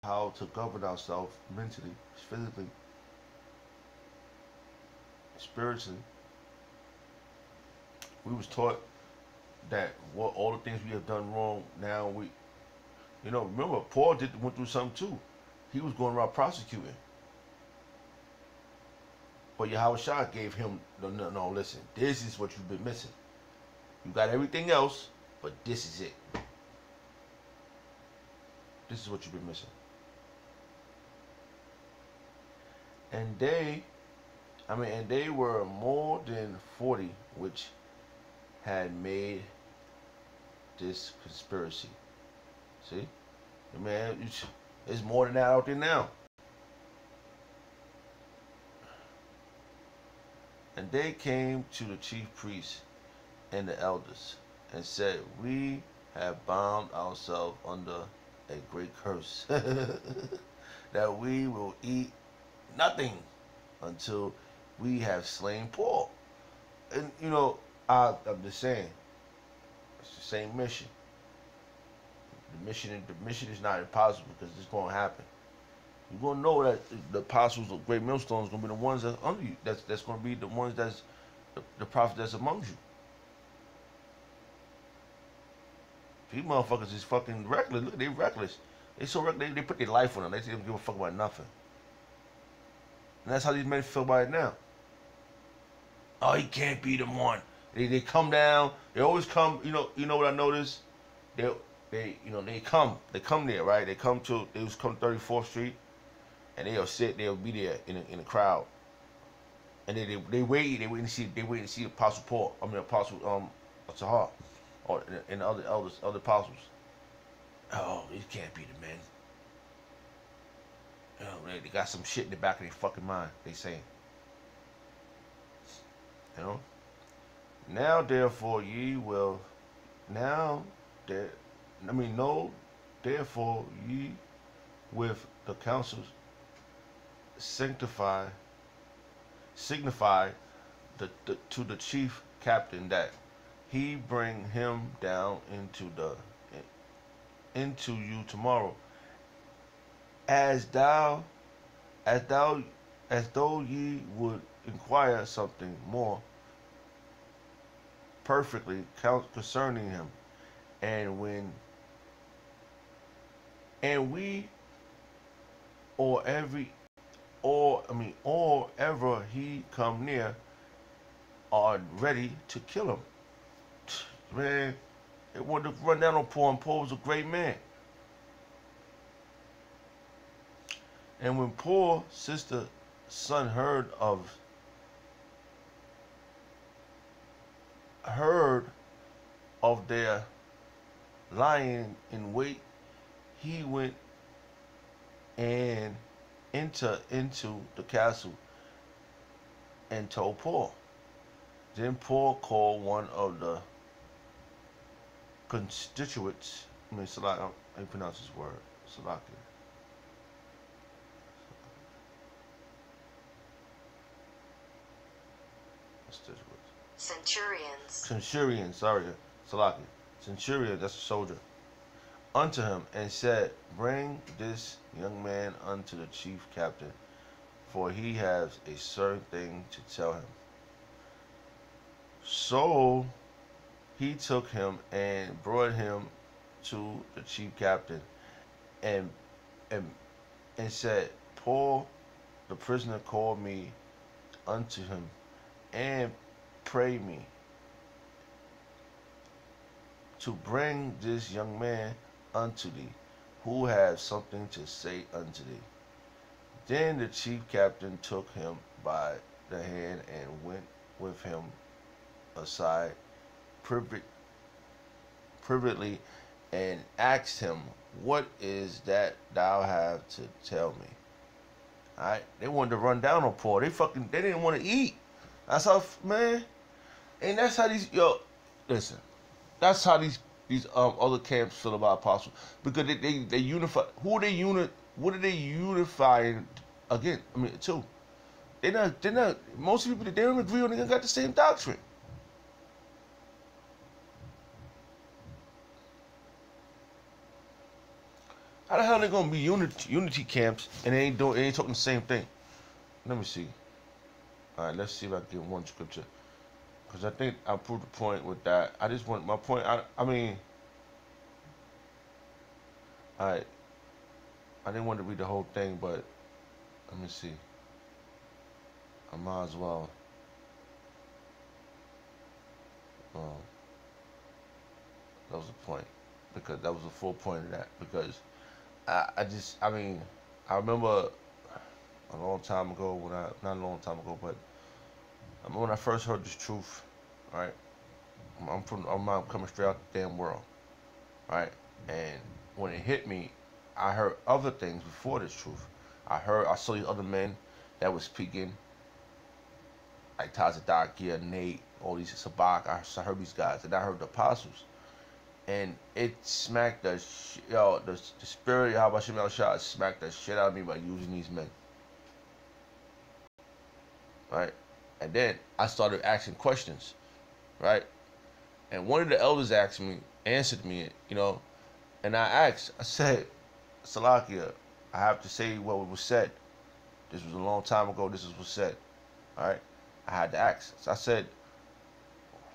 how to govern ourselves mentally, physically, spiritually. We was taught that what all the things we have done wrong. Now we, remember Paul went through something too. He was going around prosecuting, but Yahweh Shah gave him no. Listen, this is what you've been missing. You got everything else, but this is it. This is what you've been missing. And they were more than 40 which had made this conspiracy. See? Man, there's more than that out there now. And they came to the chief priests and the elders and said, we have bound ourselves under a great curse that we will eat nothing until we have slain Paul. And I'm just saying, it's the same mission. The mission is not impossible because it's going to happen. You're going to know that the apostles of great millstones are going to be the ones that's under you. That's going to be the ones that's the prophet that's amongst you. These motherfuckers is fucking reckless. Look, they reckless. They so reckless. They put their life on them. They don't give a fuck about nothing. And that's how these men feel about it now. Oh, he can't be the one. They come down. They always come. You know what I noticed? They come there, right? They come 34th Street, and they'll sit. They'll be there in the crowd, and they wait to see Apostle Paul. Apostle Tahar, and the other apostles. Oh, it can't be the men. They got some shit in the back of their fucking mind. They saying. Now therefore therefore ye with the councils signify to the chief captain that he bring him down into you tomorrow, as though ye would inquire something more perfectly concerning him. And we or ever he come near are ready to kill him. Man, they wanted to run down on Paul, and Paul was a great man. And when Paul's sister's son heard of their lying in wait, he went and entered into the castle and told Paul. Then Paul called one of the constituents. Salaki, how you pronounce this word? Salaki. What's this word? Centurions, sorry. Salaki. Centurion, that's a soldier. Unto him, and said, bring this young man unto the chief captain, for he has a certain thing to tell him. So he took him and brought him to the chief captain, and said, Paul, the prisoner, called me unto him, and prayed me to bring this young man unto thee, who has something to say unto thee. Then the chief captain took him by the hand and went with him aside privately, and asked him, what is that thou have to tell me? Alright, they wanted to run down on Paul. They didn't want to eat. That's how, man. And that's how listen. That's how these other camps feel about apostles, because they unify. What are they unifying again? To. They're not. Most people, they don't agree on. They got the same doctrine. I How the hell they gonna be unity camps and they ain't talking the same thing? Let me see. All right, let's see if I can get one scripture, because I think I proved the point with that. I just want my point. I mean, I didn't want to read the whole thing, but let me see. I might as well. That was the point, because that was the full point of that. Because I mean, I remember a long time ago not a long time ago, but I remember when I first heard this truth. Right, I'm coming straight out the damn world. Right, and when it hit me, I heard other things before this truth. I saw these other men that was speaking, like Tazadakia, Nate, all these Sabak. I heard these guys, and I heard the apostles, and it smacked the spirit of Yahweh Shem Shah smacked the shit out of me by using these men. Right, and then I started asking questions. Right, and one of the elders answered me, and I asked, I said, Salakia, I have to say what was said. This was a long time ago. This is what was said. All right, I had to ask. So I said,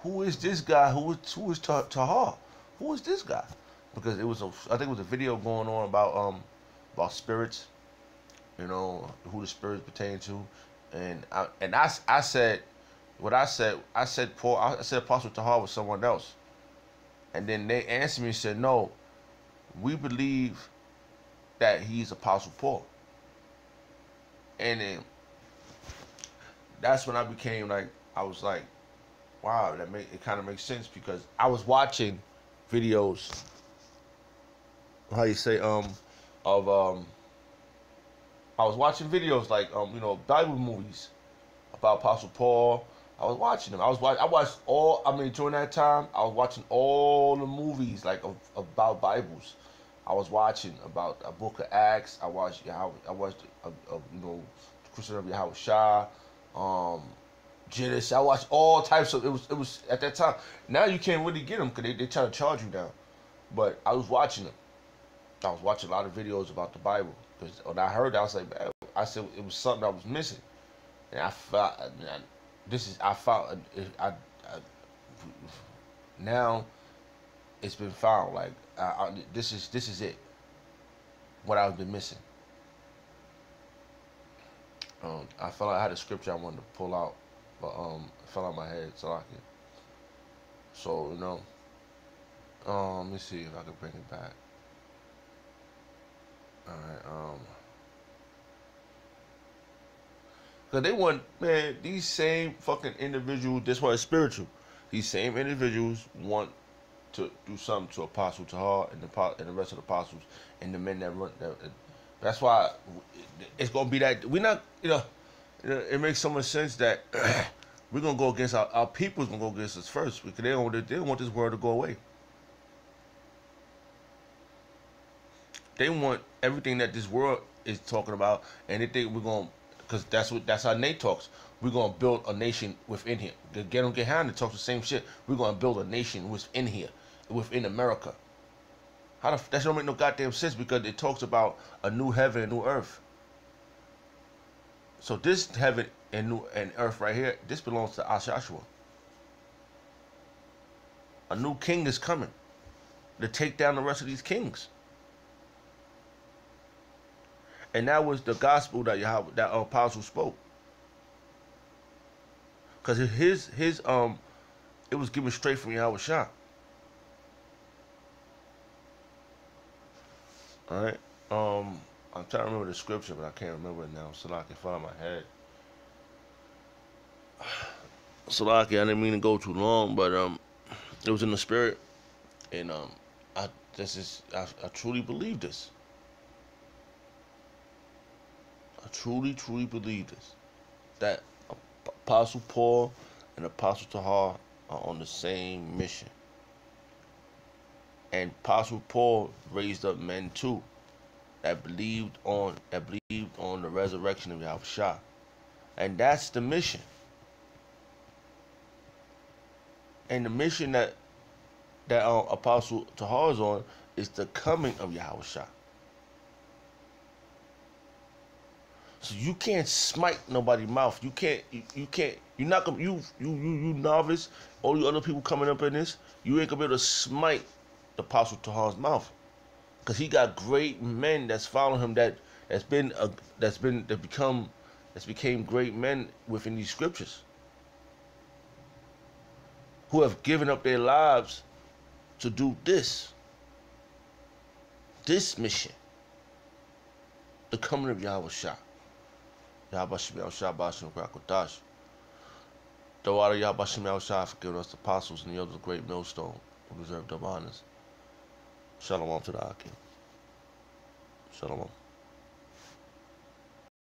who is this guy? Who is Tahar? Who is this guy? Because I think it was a video going on about spirits, who the spirits pertain to, and I said what I said. I said Apostle Tahar was someone else, and then they answered me and said, no, we believe that he's Apostle Paul. And then that's when I became like, I was like, wow, it kind of makes sense, because I was watching videos, how you say, I was watching videos like, Bible movies about Apostle Paul. I was watching them. I watched during that time, I was watching all the movies like about Bibles. I was watching about a book of Acts. I watched the Christian of Yahweh Shah, Genesis. I watched all types of. It was at that time. Now you can't really get them because they try to charge you down. But I was watching them. I was watching a lot of videos about the Bible, because when I heard that, I was like, man, I said it was something I was missing, and I found now it's been found. Like this is it. What I've been missing. I felt like I had a scripture I wanted to pull out, but it fell out my head, so I can. So let me see if I can bring it back. All right. Cause they want, man, these same fucking individuals. This why it's spiritual. These same individuals want to do something to Apostle Tahar and the rest of the apostles and the men that run. That's why it's gonna be that we're not. It makes so much sense that we're gonna go against our people's gonna go against us first, because they don't want this world to go away. They want everything that this world is talking about, and they think we're gonna, because that's how Nate talks. We're gonna build a nation within here. Get on Gehan talks the same shit. We're gonna build a nation within here, within America. That don't make no goddamn sense, because it talks about a new heaven and new earth. So this heaven and earth right here, this belongs to Ashashua. A new king is coming to take down the rest of these kings. And that was the gospel that apostle spoke. Because it was given straight from Yahweh Shah. All right. I'm trying to remember the scripture, but I can't remember it now. Salaki, it fell out of my head. Salaki, I didn't mean to go too long, but it was in the spirit, and I truly believe this. I truly believe this. That Apostle Paul and Apostle Tahar are on the same mission. And Apostle Paul raised up men too that believed on the resurrection of Yahweh Shah. And that's the mission. And the mission that Apostle Tahar is on is the coming of Yahweh Shah. So you can't smite nobody's mouth. You can't. You can't. You're not gonna. You novice. All you other people coming up in this. You ain't gonna be able to smite the Apostle Tahar's mouth, because he got great men that's following him. That's became great men within these scriptures, who have given up their lives to do this mission, the coming of Yahweh Shah. Yahweh Shemel Shah Bashim Krakodash. The water Yahweh Shemel Shah for giving us the apostles and the others great millstone who deserve their honors. Shalom to the Akim. Shalom.